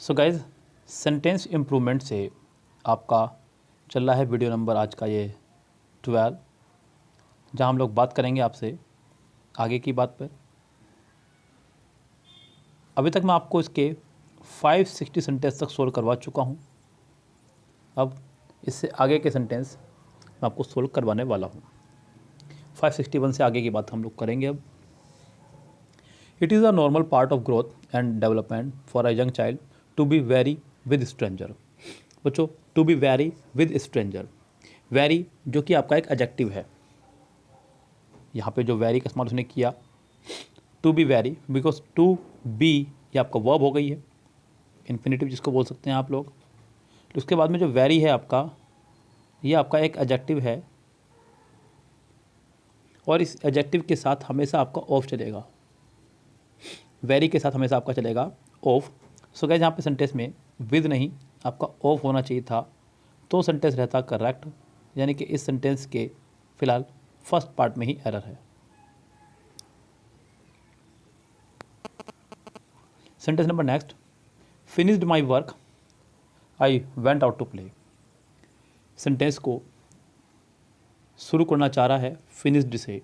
सो guys sentence improvement से आपका चल रहा है वीडियो नंबर आज का ये 12, जहाँ हम लोग बात करेंगे आपसे आगे की बात पर। अभी तक मैं आपको इसके 560 सेंटेंस तक सोल्व करवा चुका हूँ। अब इससे आगे के सेंटेंस मैं आपको सोल्व करवाने वाला हूँ। 561 से आगे की बात हम लोग करेंगे। अब it is a normal part of growth and development for a young child to be very with stranger. बच्चों, to be very with stranger, very जो कि आपका एक एडजेक्टिव है। यहाँ पे जो वेरी का इस्तेमाल उसने किया, to be very, because to be ये आपका वर्ब हो गई है, इन्फिनेटिव जिसको बोल सकते हैं आप लोग। तो उसके बाद में जो वेरी है आपका, ये आपका एक एडजेक्टिव है और इस एडजेक्टिव के साथ हमेशा आपका ऑफ चलेगा। वेरी के साथ हमेशा आपका चलेगा ऑफ। सो गाइस यहाँ पे सेंटेंस में विद नहीं, आपका ऑफ होना चाहिए था, तो सेंटेंस रहता करेक्ट। यानी कि इस सेंटेंस के फिलहाल फर्स्ट पार्ट में ही एरर है। Sentence number next, finished my work I went out to play. Sentence को शुरू करना चाह रहा है फिनिश्ड से।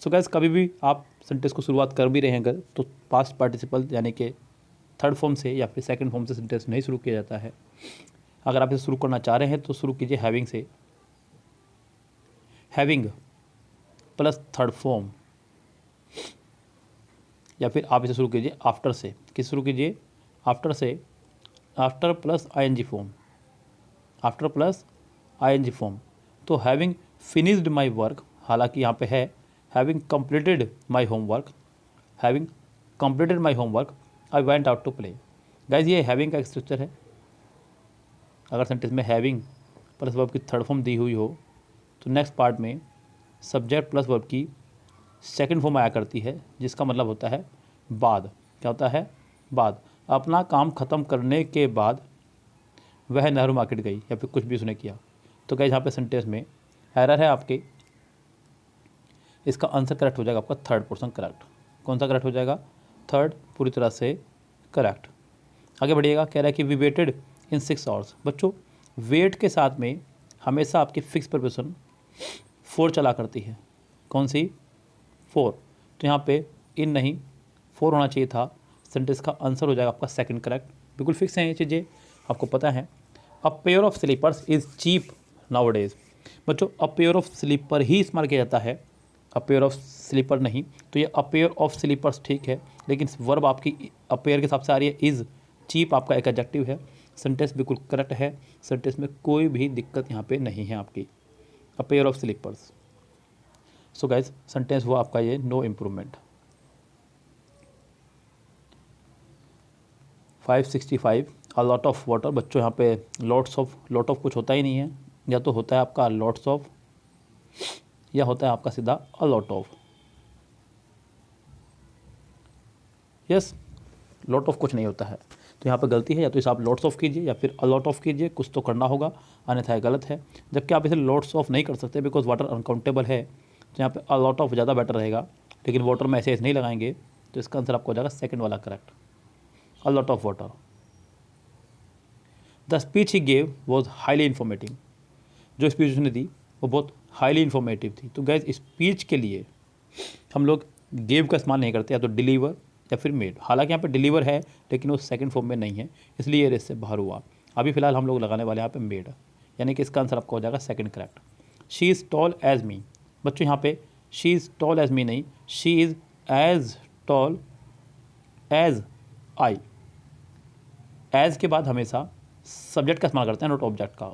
सो गाइस कभी भी आप सेंटेंस को शुरुआत कर भी रहे हैं अगर, तो पास्ट पार्टिसिपल यानी कि थर्ड फॉर्म से या फिर सेकंड फॉर्म से सेंटेंस नहीं शुरू किया जाता है। अगर आप इसे शुरू करना चाह रहे हैं तो शुरू कीजिए हैविंग से, हैविंग प्लस थर्ड फॉर्म, या फिर आप इसे शुरू कीजिए आफ्टर से। किस शुरू कीजिए? आफ्टर से, after plus ING form, after plus ING form. तो हैविंग फिनिश्ड माई वर्क, हालांकि यहाँ पे है having completed my homework, having completed my homework I went out to play. Guys ये हैविंग का एक स्ट्रक्चर है। अगर सेंटेंस में हैविंग प्लस वर्ब की थर्ड फॉर्म दी हुई हो तो नेक्स्ट पार्ट में सब्जेक्ट प्लस वर्ब की सेकंड फॉर्म आया करती है, जिसका मतलब होता है बाद। क्या होता है? बाद। अपना काम ख़त्म करने के बाद वह नेहरू मार्केट गई, या फिर कुछ भी उसने किया। तो गाइस यहाँ पे सेंटेंस में एरर है आपके। इसका आंसर करेक्ट हो जाएगा आपका थर्ड पोर्शन करेक्ट। कौन सा करेक्ट हो जाएगा? थर्ड पूरी तरह से करेक्ट। आगे बढ़िएगा, कह रहा है कि वी वेटेड इन 6 आवर्स। बच्चों, वेट के साथ में हमेशा आपकी फिक्स प्रिपोजिशन 4 चला करती है। कौन सी? 4। तो यहाँ पे इन नहीं 4 होना चाहिए था। सेंटेंस का आंसर हो जाएगा आपका सेकंड करेक्ट। बिल्कुल फिक्स हैं ये चीज़ें, आपको पता है। A pair of slippers is cheap nowadays. बच्चों, अ पेयर ऑफ स्लीपर ही इस्तेमाल किया जाता है, अ पेयर ऑफ स्लीपर नहीं। तो ये अ पेयर ऑफ स्लीपर्स ठीक है, लेकिन वर्ब आपकी अ पेयर के हिसाब से आ रही है इज़। चीप आपका एक एडजेक्टिव है। सेंटेंस बिल्कुल करेक्ट है, सेंटेंस में कोई भी दिक्कत यहाँ पे नहीं है आपकी। A pair of slippers. So guys sentence हुआ आपका ये no improvement. 565 a lot of water. बच्चों यहाँ पे लॉट्स ऑफ, लॉट ऑफ कुछ होता ही नहीं है, या तो होता है आपका लॉट्स ऑफ या होता है आपका सीधा अ lot of. Yes, lot of कुछ नहीं होता है, तो यहाँ पे गलती है। या तो इसे आप लॉट्स ऑफ कीजिए या फिर अ लॉट ऑफ कीजिए, कुछ तो करना होगा, अन्यथा ये गलत है। जबकि आप इसे लॉट्स ऑफ नहीं कर सकते बिकॉज वाटर अनकाउंटेबल है, तो यहाँ पे अ लॉट ऑफ ज़्यादा बेटर रहेगा। लेकिन वाटर में ऐसे नहीं लगाएंगे, तो इसका आंसर आपको हो जाएगा सेकंड वाला correct, a lot of water. The speech he gave was highly informative. जो स्पीच उसने दी वो बहुत हाईली इन्फॉर्मेटिव थी। तो गैस स्पीच के लिए हम लोग गेव का इस्तेमाल नहीं करते, या तो डिलीवर या फिर मेड। हालांकि यहाँ पे डिलीवर है लेकिन वो सेकंड फॉर्म में नहीं है, इसलिए ये रेस से बाहर हुआ। अभी फिलहाल हम लोग लगाने वाले हैं यहाँ पे मेड, यानी कि इसका आंसर आपका हो जाएगा second correct. She is tall as me. बच्चों यहाँ पे she is tall as me नहीं, she is as tall as I. As के बाद हमेशा सब्जेक्ट का इस्तेमाल करते हैं, नॉट ऑब्जेक्ट का।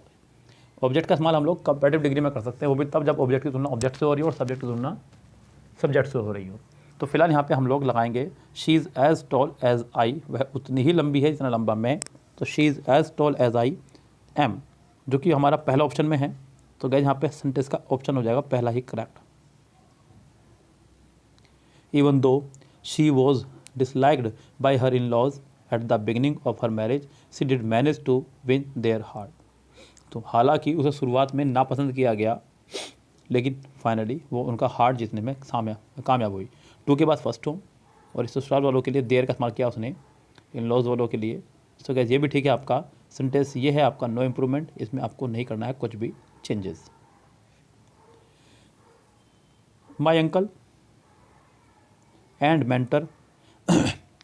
ऑब्जेक्ट का इस्तेमाल हम लोग कंपैरेटिव डिग्री में कर सकते हैं, वो भी तब जब ऑब्जेक्ट की तुलना ऑब्जेक्ट से हो रही हो और सब्जेक्ट की तुलना सब्जेक्ट से हो रही हो। तो फिलहाल यहाँ पे हम लोग लगाएंगे she is as tall as I, वह उतनी ही लंबी है जितना लंबा मैं। तो she is as tall as I am, जो कि हमारा पहला ऑप्शन में है। तो गाइस यहाँ पे सेंटेंस का ऑप्शन हो जाएगा पहला ही correct. Even though she was disliked by her in laws at the beginning of her marriage, she did manage to win their heart. तो हालांकि उसे शुरुआत में नापसंद किया गया, लेकिन फाइनली वो उनका हार्ट जीतने में कामयाब हुई। टू के बाद फर्स्ट हो, और इस ससुराल वालों के लिए देर का इस्तेमाल किया उसने, इन लॉज वालों के लिए सो गैस ये भी ठीक है आपका सेंटेंस, ये है आपका नो इम्प्रूवमेंट, इसमें आपको नहीं करना है कुछ भी changes. My uncle and mentor,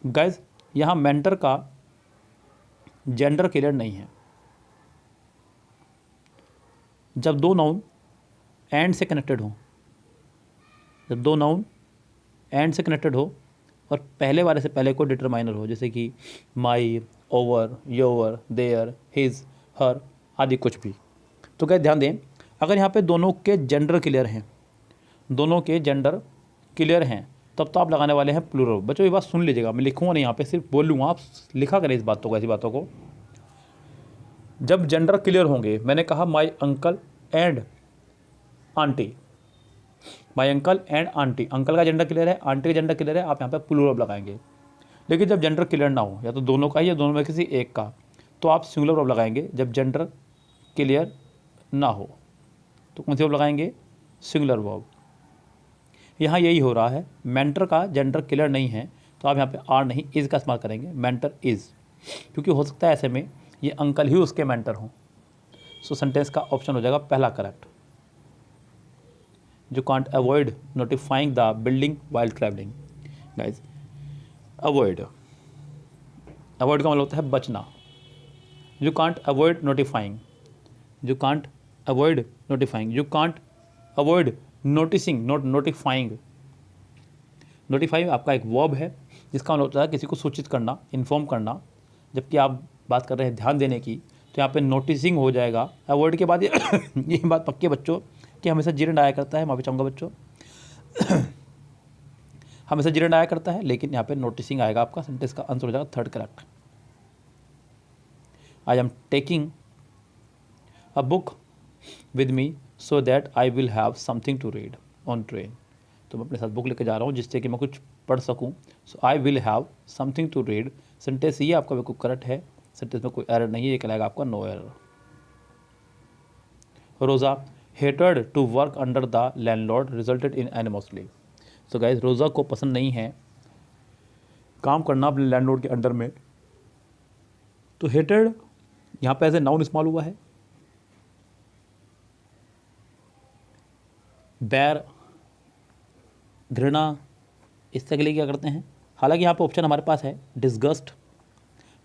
guys यहाँ मेंटर का जेंडर क्लियर नहीं है। जब दो नाउन एंड से कनेक्टेड हो, जब दो नाउन एंड से कनेक्टेड हो और पहले वाले से पहले कोई डिटरमाइनर हो, जैसे कि माई, ओवर, योर, देयर, हिज, हर आदि कुछ भी, तो क्या ध्यान दें, अगर यहाँ पे दोनों के जेंडर क्लियर हैं, दोनों के जेंडर क्लियर हैं, तब तो आप लगाने वाले हैं प्लूरल। बच्चों ये बात सुन लीजिएगा, मैं लिखूँगा नहीं यहाँ पे, सिर्फ बोलूँगा, आप लिखा करें इस बातों को, ऐसी बातों को। जब जेंडर क्लियर होंगे, मैंने कहा my uncle and aunty, my uncle and aunty, uncle का जेंडर क्लियर है, आंटी का जेंडर क्लियर है, आप यहाँ पे प्लूरल लगाएंगे। लेकिन जब जेंडर क्लियर ना हो, या तो दोनों का या दोनों में किसी एक का, तो आप सिंगुलर वर्ब लगाएंगे। जब जेंडर क्लियर ना हो तो कौन सी वर्ब लगाएंगे? Singular verb. यहाँ यही हो रहा है, मेंटर का जेंडर क्लियर नहीं है तो आप यहाँ पे आर नहीं इज़ का इस्तेमाल करेंगे, मेंटर इज़, क्योंकि हो सकता है ऐसे में ये अंकल ही उसके मेंटर हों। सो सेंटेंस का ऑप्शन हो जाएगा पहला correct. You can't avoid notifying the building while traveling. Guys, avoid का मतलब होता है बचना। You can't avoid notifying. You can't avoid notifying. You can't avoid noticing, not notifying. Notify आपका एक वर्ब है जिसका मतलब होता है किसी को सूचित करना, इन्फॉर्म करना। जबकि आप बात कर रहे हैं ध्यान देने की, तो यहाँ पे नोटिसिंग हो जाएगा। अवॉइड के बाद ये बात पक्की है बच्चों कि हमेशा जीरंड आया करता है, माफ़ी चाहूँगा बच्चों हमेशा जीरंड आया करता है, लेकिन यहाँ पे नोटिसिंग आएगा आपका। सेंटेंस का आंसर हो जाएगा third correct. I am taking a book with me so that I will have something to read on train. तो मैं अपने साथ बुक लेकर जा रहा हूँ जिससे कि मैं कुछ पढ़ सकूँ। So I will have something to read, sentence ये आपका बिल्कुल करेक्ट है, सेंटेंस में कोई एरर नहीं है, ये कहलाएगा आपका नो एरर। रोज़ा hated to work under the landlord resulted in animosity. So guys, रोज़ा को पसंद नहीं है काम करना अपने लैंडलॉर्ड के अंडर में, तो hated यहाँ पे ऐसे नाउन इस्तेमाल हुआ है। बैर, घृणा, इस तरह के लिए क्या करते हैं। हालांकि यहाँ पे ऑप्शन हमारे पास है डिसगस्ट,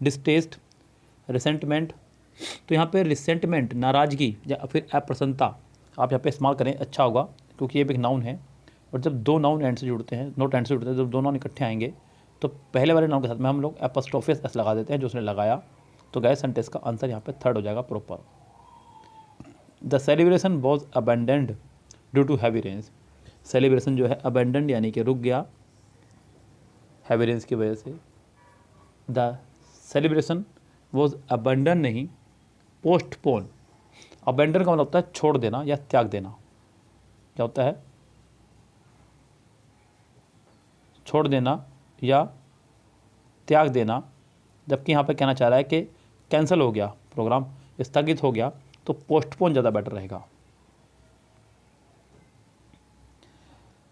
डिस्टेस्ट, रिसेंटमेंट। तो यहाँ पे रिसेंटमेंट नाराज़गी या फिर अप्रसन्नता आप यहाँ पे इस्तेमाल करें, अच्छा होगा, क्योंकि ये भी एक नाउन है। और जब दो नाउन एंड से जुड़ते हैं, नोट एंड से जुड़ते हैं, जब दो नाउन इकट्ठे आएंगे तो पहले वाले नाउन के साथ में हम लोग एपोस्ट्रोफिस एस लगा देते हैं, जो उसने लगाया। तो गए सेंटेंस का आंसर यहाँ पे थर्ड हो जाएगा proper. The celebration was abandoned due to heavy rains. Celebration जो है अबेंडेंड यानी कि रुक गया हैवी रेंज की वजह से। द सेलिब्रेशन वॉज अबेंडन नहीं, पोस्टपोन। अबेंडन का मतलब होता है छोड़ देना या त्याग देना। क्या होता है? छोड़ देना या त्याग देना। जबकि यहाँ पे कहना चाह रहा है कि कैंसिल हो गया प्रोग्राम, स्थगित हो गया, तो पोस्टपोन ज़्यादा बेटर रहेगा।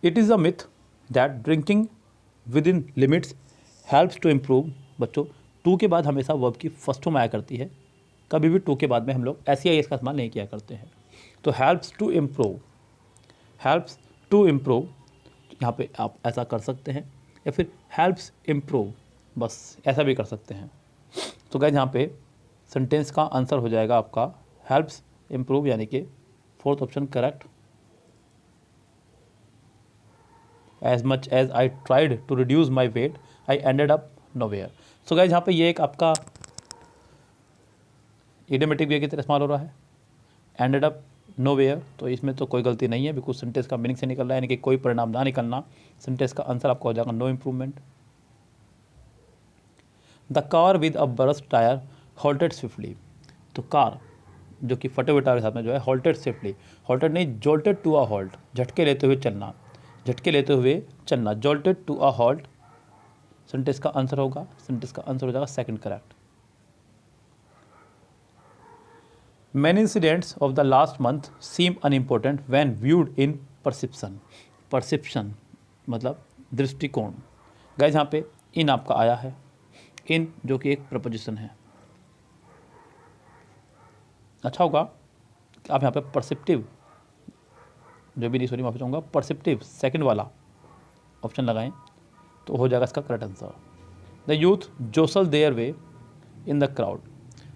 It is a myth that drinking within limits helps to improve. बच्चों टू के बाद हमेशा वर्ब की फर्स्ट फॉर्म आया करती है, कभी भी टू के बाद में हम लोग ऐसी आई इसका इस्तेमाल नहीं किया करते हैं। तो helps to improve, helps to improve, यहाँ पे आप ऐसा कर सकते हैं, या फिर हेल्प्स इम्प्रूव, बस ऐसा भी कर सकते हैं। तो गाइस यहाँ पे सेंटेंस का आंसर हो जाएगा आपका हेल्प्स इम्प्रूव, यानी कि fourth option correct. As much as I tried to reduce my weight I ended up nowhere. So guys यहाँ पे ये एक आपका इडियोमेटिक वे की तरह इस्तेमाल हो रहा है, एंडेड अप नोवेयर। तो इसमें तो कोई गलती नहीं है, बिल्कुल सेंटेंस का मीनिंग से निकल रहा है, यानी कि कोई परिणाम ना निकलना। सेंटेंस का आंसर आपका हो जाएगा no improvement. The car with a burst tyre halted swiftly. तो कार जो कि फटे हुए टायर के साथ में जो है हॉल्टेड स्विफ्टली, हॉल्टेड नहीं जॉल्टेड टू अ हॉल्ट, झटके लेते हुए चलना, झटके लेते हुए चलना, jolted to a halt. Sentence का आंसर होगा, सेंटेंस का आंसर हो जाएगा second correct. Many incidents of the last month seem unimportant when viewed in perception. Perception मतलब दृष्टिकोण। गाइस यहाँ पे इन आपका आया है, इन जो कि एक प्रपोजिशन है। अच्छा होगा कि आप यहाँ पे परसेप्टिव, जो भी नहीं सॉरी माफी चाहूँगा, परसेप्टिव सेकंड वाला ऑप्शन लगाएं तो हो जाएगा इसका correct answer. The youth jostle their way in the crowd.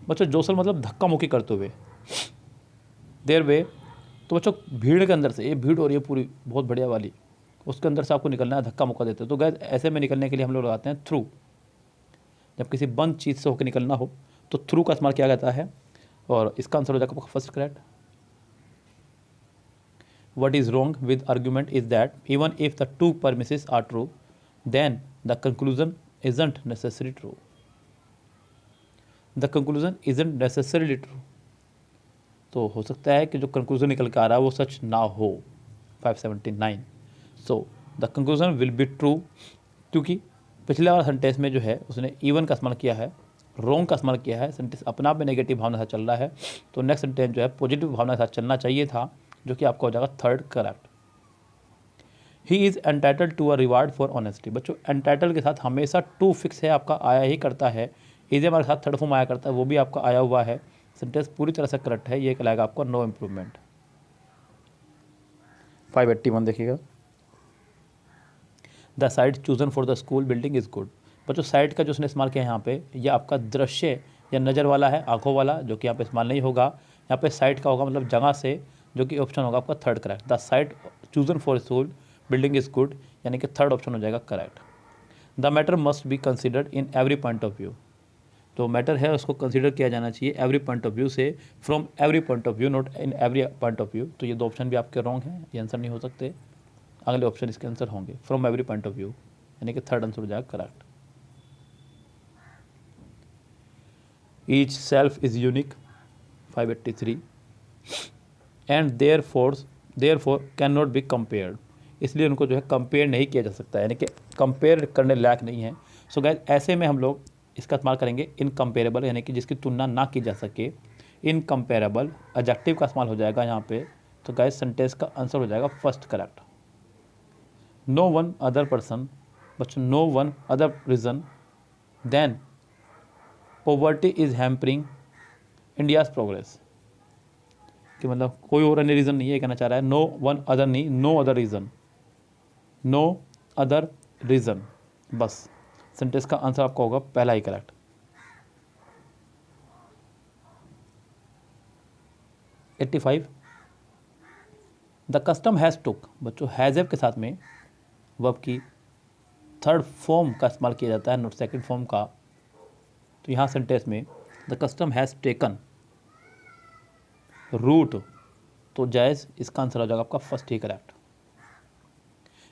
बच्चों जोसल मतलब धक्का मुक्की करते हुए, देयर वे तो बच्चों भीड़ के अंदर से, ये भीड़ हो रही है पूरी बहुत बढ़िया वाली, उसके अंदर से आपको निकलना है, धक्का मुक्का देते हो। तो गैस ऐसे में निकलने के लिए हम लोग लगाते हैं थ्रू। जब किसी बंद चीज़ से होकर निकलना हो तो थ्रू का इस्तेमाल किया जाता है, और इसका आंसर हो जाएगा first correct. What is wrong with argument is that even if the two premises are true, then the conclusion isn't necessarily true. The conclusion isn't necessarily true. तो हो सकता है कि जो कंक्लूजन निकल के आ रहा है वो सच ना हो। 579. So the conclusion will be true, क्योंकि पिछले वाला सेंटेंस में जो है उसने इवन का इस्तेमाल किया है, रॉन्ग का इस्तेमाल किया है, सेंटेंस अपने आप में नेगेटिव भावना से चल रहा है, तो नेक्स्ट सेंटेंस जो है पॉजिटिव भावना के साथ चलना चाहिए था, जो कि आपका हो जाएगा third correct. He is entitled to a reward for honesty. बच्चों एंटाइटल के साथ हमेशा टू फिक्स है, आपका आया ही करता है। इज हमारे साथ थर्ड फॉर्म आया करता है, वो भी आपका आया हुआ है। सेंटेंस पूरी तरह से करेक्ट है, ये कहलाएगा आपका नो इम्प्रूवमेंट। 581 देखिएगा। The site chosen for the school building is good. बच्चों साइट का जो उसने इस्तेमाल किया है यहाँ पे, यह आपका दृश्य या नज़र वाला है, आंखों वाला, जो कि यहाँ पे इस्तेमाल नहीं होगा। यहाँ पे साइट का होगा मतलब जगह से, जो कि ऑप्शन होगा आपका third correct. The site chosen for school building is good, यानी कि थर्ड ऑप्शन हो जाएगा correct. The matter must be considered in every point of view. तो मैटर है उसको कंसिडर किया जाना चाहिए एवरी पॉइंट ऑफ व्यू से, from every point of view, not in every point of view. तो ये दो ऑप्शन भी आपके रॉन्ग हैं, ये आंसर नहीं हो सकते। अगले ऑप्शन इसके आंसर होंगे from every point of view, यानी कि थर्ड आंसर हो जाएगा correct. Each self is unique. 583 and therefore cannot be compared. इसलिए उनको जो है कंपेयर नहीं किया जा सकता, यानी कि कंपेयर करने लायक नहीं है। सो गाइस ऐसे में हम लोग इसका इस्तेमाल करेंगे इनकम्पेरेबल, यानी कि जिसकी तुलना ना की जा सके। इनकम्पेरेबल एडजेक्टिव का इस्तेमाल हो जाएगा यहाँ पे। तो गाइस सेंटेंस का आंसर हो जाएगा first correct. No one other person, but no one other reason than poverty is hampering India's progress. कि मतलब कोई और अन्य रीज़न नहीं है, कहना चाह रहा है नो वन अदर नहीं, no other reason, no other reason, बस सेंटेंस का आंसर आपका होगा पहला ही correct. 85 the custom has took. बच्चों हैज़ के साथ में वर्ब की थर्ड फॉर्म का इस्तेमाल किया जाता है, नॉट सेकंड फॉर्म का। तो यहाँ सेंटेंस में the custom has taken root, तो जायज़ इसका आंसर हो जाएगा आपका फर्स्ट ही correct.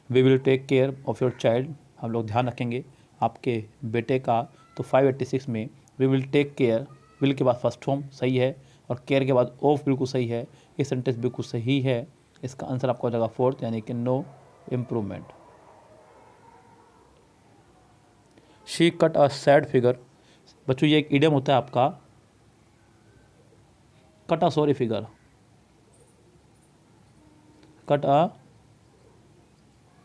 We will take care of your child. हम लोग ध्यान रखेंगे आपके बेटे का। तो 586 में we will take care, will के बाद फर्स्ट फॉर्म सही है, और केयर के बाद ऑफ बिल्कुल सही है। ये सेंटेंस बिल्कुल सही है। इसका आंसर आपका हो जाएगा फोर्थ, यानी कि no improvement. She cut a sad figure. बच्चों ये एक इडियम होता है आपका, cut a sorry figure, cut a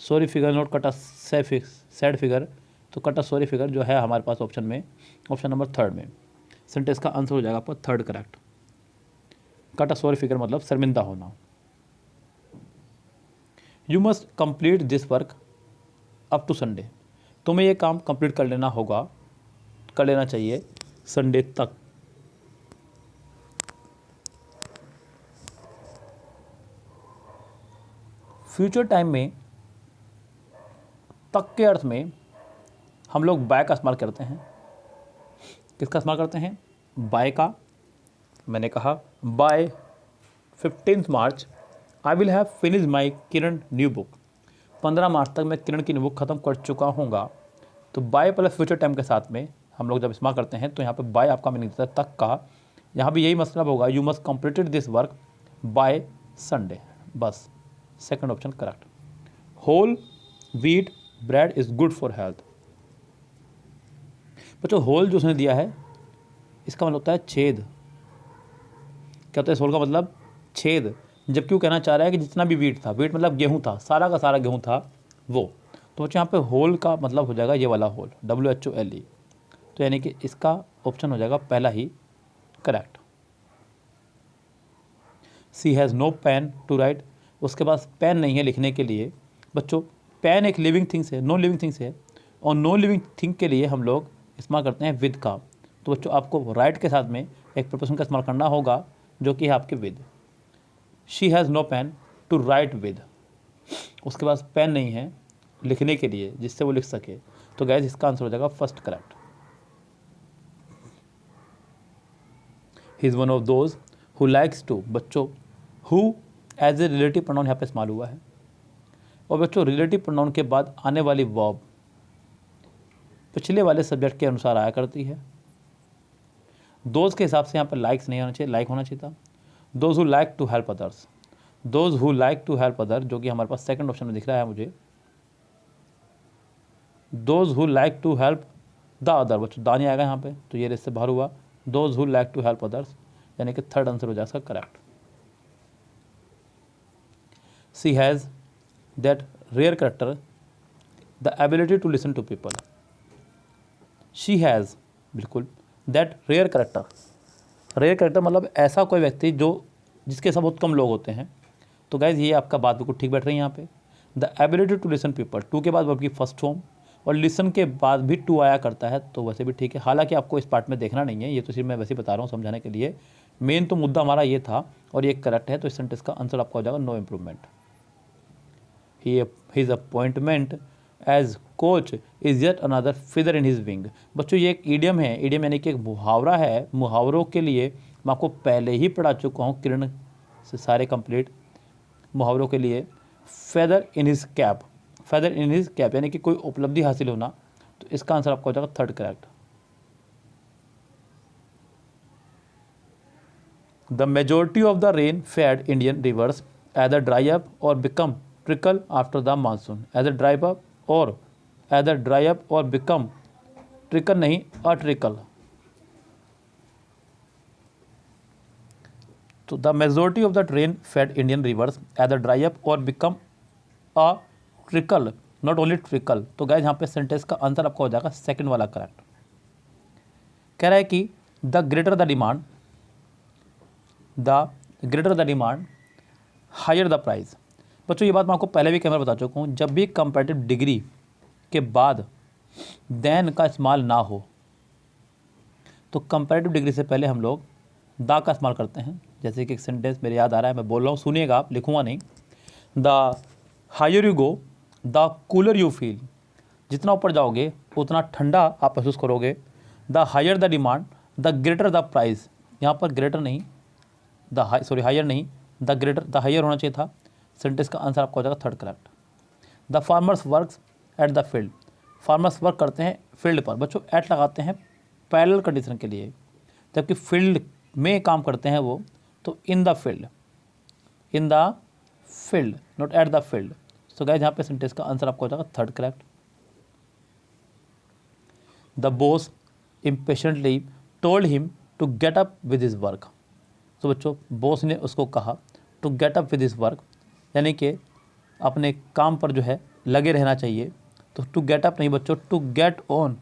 sorry figure, not cut a sad figure. तो कट अ सॉरी फिगर जो है हमारे पास ऑप्शन में, ऑप्शन नंबर थर्ड में, सेंटेंस का आंसर हो जाएगा आपका third correct. Cut a sorry figure मतलब शर्मिंदा होना। You must complete this work up to Sunday. तुम्हें ये काम कंप्लीट कर लेना होगा, कर लेना चाहिए संडे तक। फ्यूचर टाइम में तक के अर्थ में हम लोग बाय का इस्तेमाल करते हैं। किसका इस्तेमाल करते हैं? बाय का। मैंने कहा by 15 March I will have finish my किरण न्यू बुक। 15 मार्च तक मैं किरण की न्यू बुक ख़त्म कर चुका हूँगा। तो बाय प्लस फ्यूचर टाइम के साथ में हम लोग जब इस्तेमाल करते हैं तो यहाँ पे बाय आपका मीनिंग देता है तक का। यहाँ भी यही मतलब होगा, you must completed this work by Sunday, बस second option correct. Whole wheat bread is good for health. बच्चों होल जो उसने दिया है इसका मतलब होता है छेद। क्या होता है होल का मतलब? छेद। जबकि वो कहना चाह रहा है कि जितना भी व्हीट था, व्हीट मतलब गेहूँ था, सारा का सारा गेहूँ था वो। तो बच्चों यहाँ पे होल का मतलब हो जाएगा ये वाला होल, WHOLE। तो यानी कि इसका ऑप्शन हो जाएगा पहला ही correct. She has no pen to write, उसके पास पेन नहीं है लिखने के लिए। बच्चों पेन एक लिविंग थिंग्स है, नो लिविंग थिंग्स है, और नो लिविंग थिंग के लिए हम लोग इस्तेमाल करते हैं विद का। तो बच्चों आपको राइट के साथ में एक प्रपोजन का इस्तेमाल करना होगा जो कि है आपके with. She has no pen to write with, उसके पास पेन नहीं है लिखने के लिए जिससे वो लिख सके। तो गैस इसका आंसर हो जाएगा first correct. He is one of those who likes to, बच्चों who as a relative pronoun यहाँ पे इस्तेमाल हुआ है, और बच्चों रिलेटिव प्रोनाउन के बाद आने वाली वर्ब पिछले वाले सब्जेक्ट के अनुसार आया करती है। दोज के हिसाब से यहाँ पर लाइक्स नहीं होना चाहिए, लाइक होना चाहिए था। Those who like to help others, those who like to help other, जो कि हमारे पास सेकंड ऑप्शन में दिख रहा है मुझे। Those who like to help the other, बच्चों दा नहीं आएगा यहाँ पे, तो ये इससे बाहर हुआ। Those who like to help others, यानी कि थर्ड आंसर हो जाएगा correct. She has that rare character the ability to listen to people, she has, बिल्कुल that rare character, rare character मतलब ऐसा कोई व्यक्ति जो जिसके साथ बहुत कम लोग होते हैं। तो गाइज ये आपका बात बिल्कुल ठीक बैठ रही है यहाँ पे। The ability to listen people, to के बाद वर्ब की फर्स्ट फॉर्म, और लिसन के बाद भी टू आया करता है, तो वैसे भी ठीक है। हालांकि आपको इस पार्ट में देखना नहीं है, ये तो सिर्फ मैं वैसे ही बता रहा हूँ समझाने के लिए। मेन तो मुद्दा हमारा ये था और ये करेक्ट है, तो इस सेंटेंस का आंसर आपका हो जाएगा no improvement. His appointment as coach is yet another feather in his wing, बच्चों ये एक ईडियम है, ईडियम यानी कि एक मुहावरा है। मुहावरों के लिए मैं आपको पहले ही पढ़ा चुका हूँ किरण से सारे कंप्लीट मुहावरों के लिए। Feather in his cap, feather in his cap यानी कि कोई उपलब्धि हासिल होना, तो इसका आंसर आपका हो जाएगा third correct. The majority of the rain fed Indian rivers either dry up or become trickle after the monsoon, either dry up or either dry up or become trickle नहीं अ ट्रिकल। तो the majority of the rain fed Indian rivers either dry up or become a trickle, not only trickle. तो guys यहाँ पे sentence का answer आपका हो जाएगा second वाला करेक्ट। कह रहा है कि the greater the demand, the greater the demand higher the price. बच्चों ये बात मैं आपको पहले भी कैमरा बता चुका हूँ, जब भी कंपैरेटिव डिग्री के बाद देन का इस्तेमाल ना हो तो कंपैरेटिव डिग्री से पहले हम लोग दा का इस्तेमाल करते हैं। जैसे कि एक सेंटेंस मेरे याद आ रहा है, मैं बोल रहा हूँ, सुनिएगा आप, लिखूंगा नहीं। The higher you go the cooler you feel, जितना ऊपर जाओगे उतना ठंडा आप महसूस करोगे। The higher the demand the greater the price, यहाँ पर ग्रेटर नहीं, हायर नहीं, द ग्रेटर, द हायर होना चाहिए था। सेंटेंस का आंसर आपका हो जाएगा third correct. The farmers works at the field, farmers work करते हैं फील्ड पर, बच्चों एट लगाते हैं पैरेलल कंडीशन के लिए, जबकि फील्ड में काम करते हैं वो, तो in the field, in the field not at the field. So guys यहाँ पे सेंटेंस का आंसर आपको हो जाएगा third correct. The boss impatiently told him to get up with his work, तो बच्चों बॉस ने उसको कहा to get up with his work, यानी कि अपने काम पर जो है लगे रहना चाहिए। तो टू गेट अप नहीं बच्चों, to get on,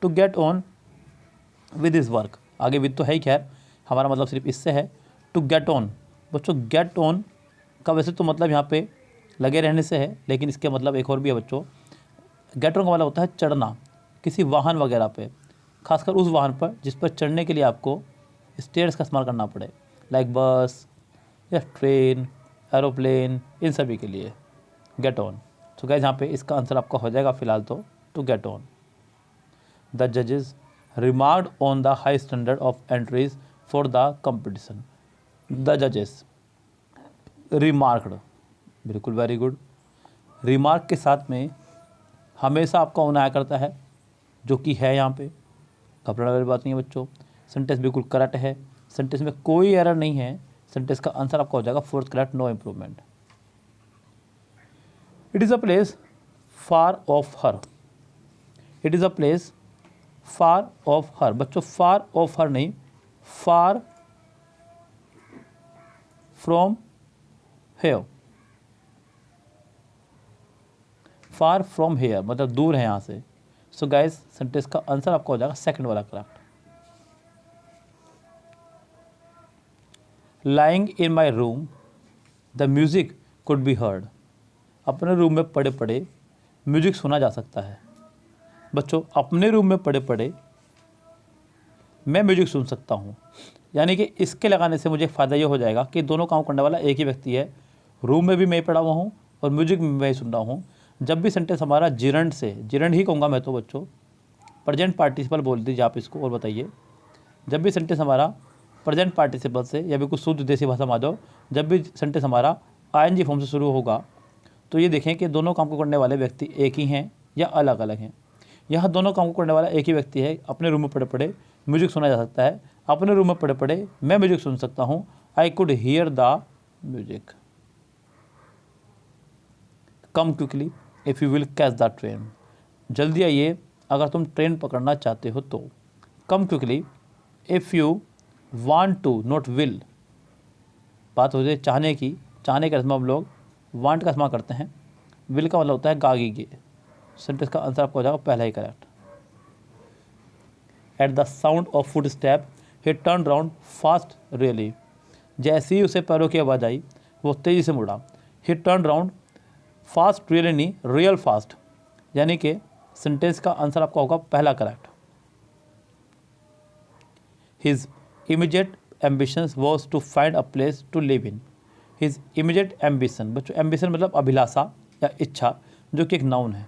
to get on with his work. आगे विद तो है ही, खैर हमारा मतलब सिर्फ इससे है टू गेट ऑन। बच्चों गेट ऑन का वैसे तो मतलब यहाँ पे लगे रहने से है, लेकिन इसके मतलब एक और भी है बच्चों। गेट ऑन का मतलब होता है चढ़ना किसी वाहन वगैरह पे, खासकर उस वाहन पर जिस पर चढ़ने के लिए आपको स्टेयर्स का इस्तेमाल करना पड़े, लाइक बस या ट्रेन, एरोप्लेन, इन सभी के लिए गेट ऑन। तो गाइस यहाँ पे इसका आंसर आपका हो जाएगा फिलहाल तो टू गेट ऑन। द जजेस remarked on the high standard of entries for the competition, the जजेस रिमार्क्ड, बिल्कुल वेरी गुड। रिमार्क के साथ में हमेशा आपका ऑन आया करता है, जो कि है यहाँ पे, घबराने वाली बात नहीं है बच्चों। सेंटेंस बिल्कुल करेक्ट है, सेंटेंस में कोई एरर नहीं है। सेंटेंस का आंसर आपका हो जाएगा fourth correct, no improvement. It is a place far off here, it is a place far off here, बच्चों फार ऑफ हर नहीं, far from here, far from here मतलब दूर है यहाँ से। सो गाइस सेंटेंस का आंसर आपका हो जाएगा सेकंड वाला correct. Lying in my room the music could be heard. अपने रूम में पड़े पड़े म्यूज़िक सुना जा सकता है। बच्चों, अपने रूम में पड़े पड़े मैं म्यूजिक सुन सकता हूँ, यानी कि इसके लगाने से मुझे फ़ायदा ये हो जाएगा कि दोनों काम करने वाला एक ही व्यक्ति है। रूम में भी मैं पड़ा हुआ हूँ और म्यूजिक में मैं सुन रहा हूँ। जब भी सेंटेंस हमारा जिरंड से, जिरंड ही कहूँगा मैं तो बच्चों, प्रेजेंट पार्टिसिपल बोल दीजिए आप इसको और बताइए। जब भी सेंटेंस हमारा प्रेजेंट पार्टिसिपल से या भी कुछ शुद्ध देसी भाषा में आ जाओ, जब भी सेंटेंस हमारा आईएनजी फॉर्म से शुरू होगा तो ये देखें कि दोनों काम को करने वाले व्यक्ति एक ही हैं या अलग अलग हैं। यहाँ दोनों काम को करने वाला एक ही व्यक्ति है। अपने रूम में पड़े पड़े म्यूजिक सुना जा सकता है। अपने रूम में पड़े पड़े मैं म्यूजिक सुन सकता हूँ। I could hear the music. Come quickly if you will catch the train. जल्दी आइए अगर तुम ट्रेन पकड़ना चाहते हो तो। Come quickly if you want to, not will. बात हो जाए चाहने की, चाहने का इसमें हम लोग वांट का इस्तेमाल करते हैं। विल का मतलब होता है गागी गे। सेंटेंस का आंसर आपको हो जाएगा पहला ही correct. At the sound of foot step he turn round fast really. जैसे ही उसे पैरों की आवाज़ आई वो तेज़ी से मुड़ा। He turn round fast really नहीं, रियल फास्ट, यानी कि सेंटेंस का आंसर आपका होगा पहला correct. His immediate ambitions was to find a place to live in. His immediate ambition, बच्चों एम्बिशन मतलब अभिलाषा या इच्छा, जो कि एक नाउन है,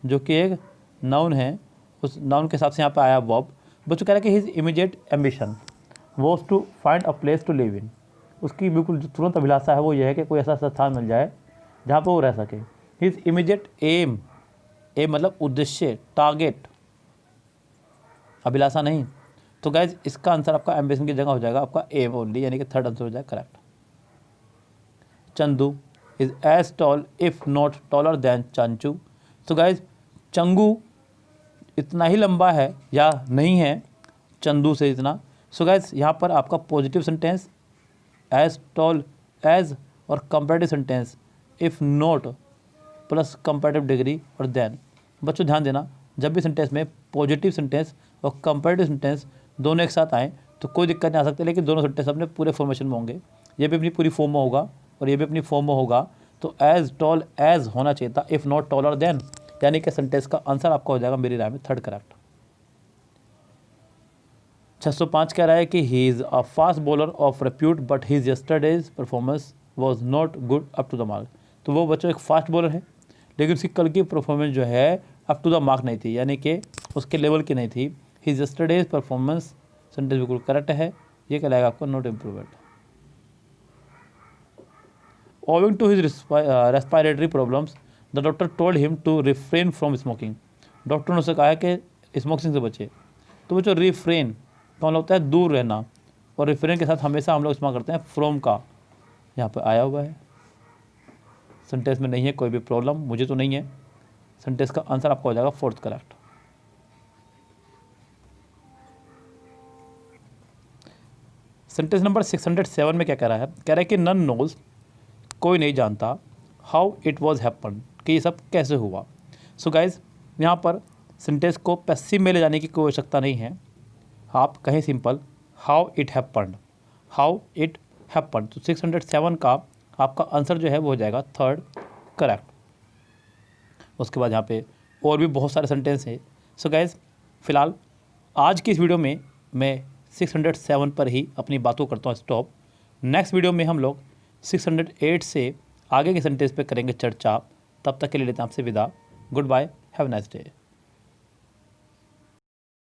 जो कि एक नाउन है। उस नाउन के हिसाब से यहाँ पे आया वर्ब। बच्चों कह रहा है कि his immediate ambition was to find a place to live in. उसकी बिल्कुल जो तुरंत अभिलाषा है वो ये है कि कोई ऐसा स्थान मिल जाए जहाँ पर वो रह सके। हिज इमीडिएट एम, एम मतलब उद्देश्य, टारगेट, अभिलाषा नहीं। तो गाइज इसका आंसर आपका एम्बिशन की जगह हो जाएगा आपका एम ओनली, यानी कि थर्ड आंसर हो जाएगा correct. Chandu is as tall if not taller than Chanchu. तो गाइज चंगू इतना ही लंबा है या नहीं है चंदू से इतना। सो गाइज यहाँ पर आपका positive sentence as tall as और comparative sentence if not plus comparative degree और देन। बच्चों ध्यान देना, जब भी सेंटेंस में पॉजिटिव सेंटेंस और कंपैरेटिव सेंटेंस दोनों एक साथ आएँ तो कोई दिक्कत नहीं आ सकती, लेकिन दोनों सेंटेंस अपने पूरे फॉर्मेशन में होंगे। ये भी अपनी पूरी फॉर्म में होगा और ये भी अपनी फॉर्म में होगा। तो एज टॉल एज होना चाहिए था, इफ़ नॉट टॉलर देन, यानी कि सेंटेंस का आंसर आपका हो जाएगा मेरी राय में थर्ड करेक्ट। 605 कह रहा है कि he is a fast bowler of repute but his yesterday's performance was not good up to the mark. तो वो बच्चों एक फास्ट बॉलर है, लेकिन उसकी कल की परफॉर्मेंस जो है अप टू द मार्क नहीं थी, यानी कि उसके लेवल की नहीं थी। हिज यस्टरडेज परफॉर्मेंस सेंटेंस बिल्कुल करेक्ट है। ये कहलाएगा आपको not improvement. Owing to his respiratory problems the doctor told him to refrain from smoking. Doctor ने उसे कहा है कि स्मोकिंग से बचे। तो बच्चों रिफ्रेन का मतलब होता है दूर रहना, और रिफ्रेन के साथ हमेशा हम लोग इस्तेमाल करते हैं फ्रॉम का। यहाँ पर आया हुआ है, सेंटेंस में नहीं है कोई भी प्रॉब्लम, मुझे तो नहीं है। सेंटेंस का आंसर आपका हो जाएगा फोर्थ करेक्ट। सेंटेंस नंबर 607 में क्या कह रहा है? कह रहा है कि नन नोज, कोई नहीं जानता, हाउ इट वॉज हैपन, कि ये सब कैसे हुआ। सो गाइज यहाँ पर सेंटेंस को पैसिव में ले जाने की कोई आवश्यकता नहीं है। आप कहें simple how it happened, how it happened. तो 607 का आपका आंसर जो है वो हो जाएगा थर्ड करेक्ट। उसके बाद यहाँ पे और भी बहुत सारे सेंटेंस हैं। सो गाइज फ़िलहाल आज की इस वीडियो में मैं 607 पर ही अपनी बातों करता हूँ स्टॉप। नेक्स्ट वीडियो में हम लोग 608 से आगे के सेंटेंस पे करेंगे चर्चा। तब तक के लिए लेते हैं आपसे विदा। Goodbye, have a nice day.